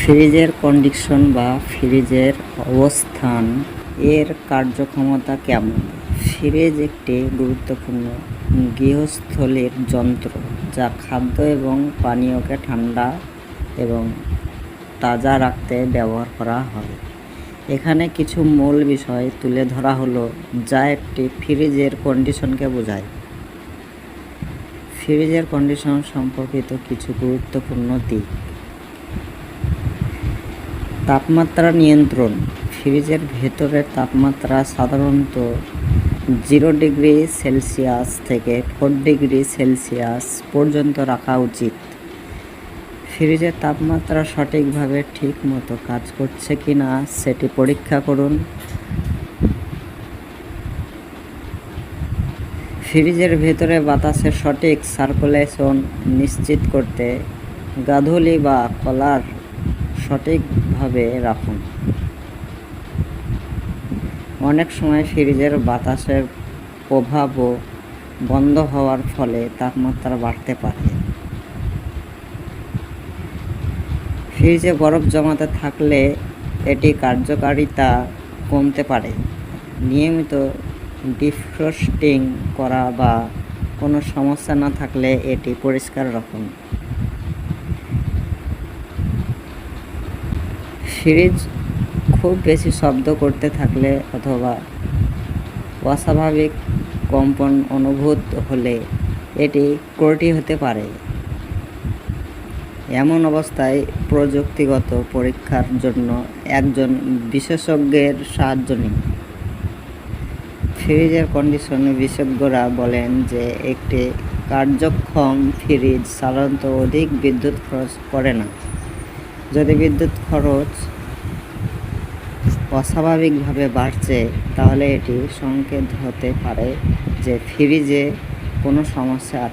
ফ্রিজের কন্ডিশন বা ফ্রিজের অবস্থান এর কার্যক্ষমতা কেমন? ফ্রিজ একটি গুরুত্বপূর্ণ গৃহস্থলীর যন্ত্র যা খাদ্য এবং পানীয়কে ঠান্ডা এবং তাজা রাখতে ব্যবহার করা হয়। এখানে কিছু মূল বিষয় তুলে ধরা হলো যা একটি ফ্রিজের কন্ডিশনকে বোঝায়। ফ্রিজের কন্ডিশন সম্পর্কিত কিছু গুরুত্বপূর্ণ দিক। তাপমাত্রা নিয়ন্ত্রণ। ফ্রিজের ভেতরের তাপমাত্রা সাধারণত 0°C থেকে 4°C পর্যন্ত রাখা উচিত। ফ্রিজের তাপমাত্রা সঠিকভাবে ঠিকমতো কাজ করছে কিনা সেটি পরীক্ষা করুন। ফ্রিজের ভেতরে বাতাসের সঠিক সার্কুলেশন নিশ্চিত করতে গাধুলি বা কলার সঠিকভাবে রাখুন। অনেক সময় ফ্রিজের বাতাসের প্রবাহ বন্ধ হওয়ার ফলে তাপমাত্রা বাড়তে পারে। ফ্রিজে বরফ জমাতে থাকলে এটি কার্যকারিতা কমতে পারে। নিয়মিত ডিফ্রস্টিং করা বা কোনো সমস্যা না থাকলে এটি পরিষ্কার রাখুন। ফ্রিজ খুব বেশি শব্দ করতে থাকলে অথবা অস্বাভাবিক কম্পন অনুভূত হলে এটি ত্রুটি হতে পারে। এমন অবস্থায় প্রযুক্তিগত পরীক্ষার জন্য একজন বিশেষজ্ঞের সাহায্য নিন। ফ্রিজের কন্ডিশন বিশেষজ্ঞরা বলেন যে একটি কার্যক্ষম ফ্রিজ সাধারণত অধিক বিদ্যুৎ খরচ করে না। যদি বিদ্যুৎ খরচ অস্বাভাবিকভাবে বাড়ছে তাহলে এটি সংকেত হতে পারে যে ফ্রিজে কোনো সমস্যা আছে।